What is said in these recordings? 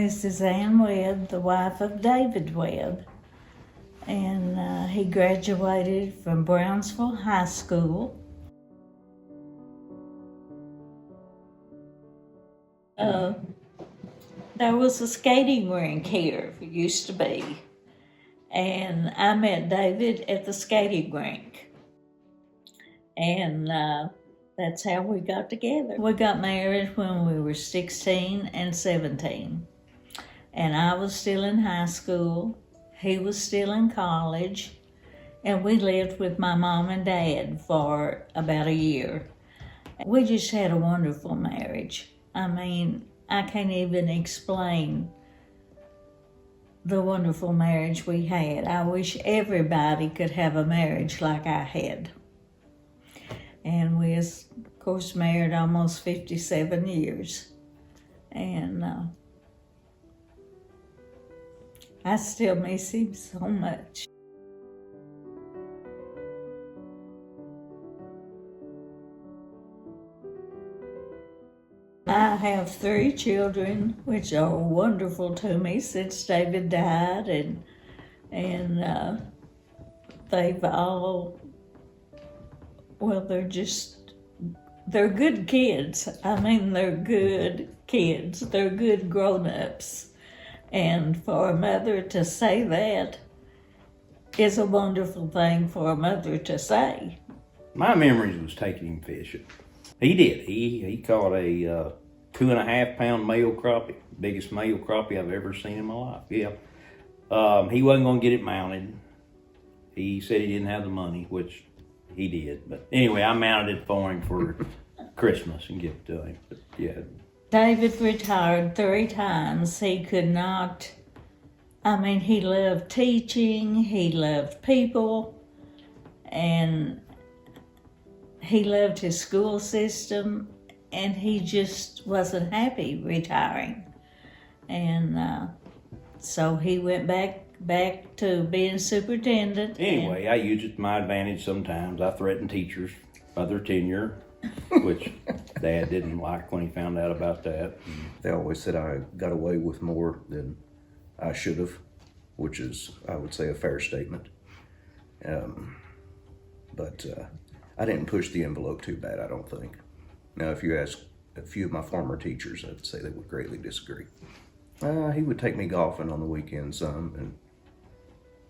Mrs. Ann Webb, the wife of David Webb, and he graduated from Brownsville High School. There was a skating rink here, it used to be, and I met David at the skating rink, and that's how we got together. We got married when we were 16 and 17, and I was still in high school, he was still in college, and we lived with my mom and dad for about a year. We just had a wonderful marriage. I mean, I can't even explain the wonderful marriage we had. I wish everybody could have a marriage like I had. And we, of course, married almost 57 years. And I still miss him so much. I have 3 children, which are wonderful to me since David died, and they've all, well, they're good kids. I mean, they're good kids. They're good grown-ups. And for a mother to say that is a wonderful thing for a mother to say. My memories was taking him fishing. He did. He caught a 2.5-pound male crappie, biggest male crappie I've ever seen in my life. Yeah. He wasn't going to get it mounted. He said he didn't have the money, which he did. But anyway, I mounted it for him for Christmas and gave it to him. But yeah. David retired 3 times. He could not, I mean, he loved teaching, he loved people, and he loved his school system, and he just wasn't happy retiring. And so he went back to being superintendent. Anyway, I use it to my advantage sometimes. I threaten teachers by their tenure, which Dad didn't like when he found out about that. They always said I got away with more than I should have, which is, I would say, a fair statement. But I didn't push the envelope too bad, I don't think. Now, if you ask a few of my former teachers, I'd say they would greatly disagree. He would take me golfing on the weekend some, and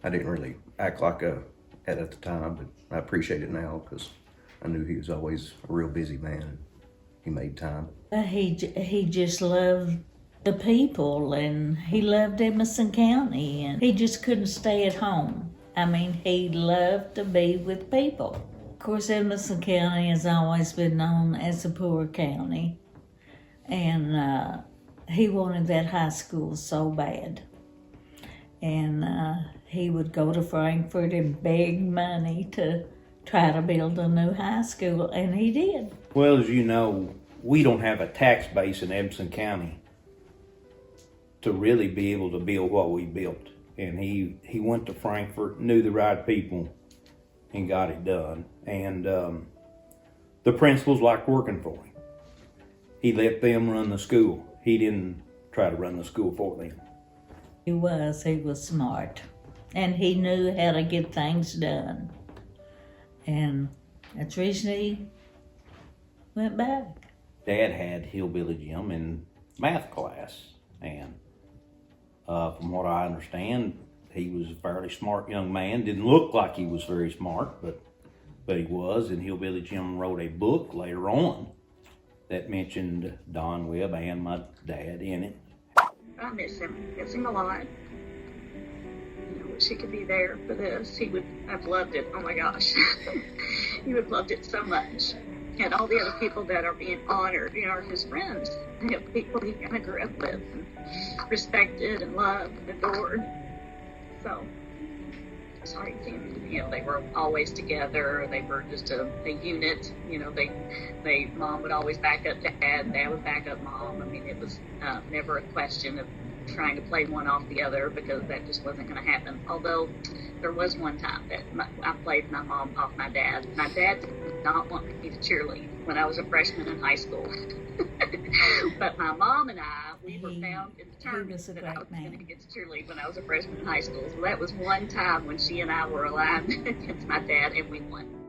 I didn't really act like I had at the time, but I appreciate it now because I knew he was always a real busy man, and he made time. He just loved the people, and he loved Edmonson County, and he just couldn't stay at home. I mean, he loved to be with people. Of course, Edmonson County has always been known as a poor county, and he wanted that high school so bad. And he would go to Frankfort and beg money to try to build a new high school, and he did. Well, as you know, we don't have a tax base in Edmonson County to really be able to build what we built. And he went to Frankfort, knew the right people, and got it done. And the principals liked working for him. He let them run the school. He didn't try to run the school for them. He was smart, and he knew how to get things done. And that's the reason he went back. Dad had Hillbilly Jim in math class, and from what I understand, he was a fairly smart young man. Didn't look like he was very smart, but he was. And Hillbilly Jim wrote a book later on that mentioned Don Webb and my dad in it. I miss him a lot. You know, wish he could be there for this. He would have loved it. Oh my gosh. He would have loved it so much. And all the other people that are being honored, you know, are his friends. You know, people he kind of grew up with and respected and loved and adored. So, sorry, you know, they were always together. They were just a unit. You know, Mom would always back up Dad, Dad would back up Mom. I mean, it was never a question of trying to play one off the other because that just wasn't going to happen. Although there was one time that I played my mom off my dad. My dad did not want me to cheerlead when I was a freshman in high school. But my mom and I, we were found in the tournament that I was going to get to cheerlead when I was a freshman in high school. So that was one time when she and I were aligned against my dad, and we won.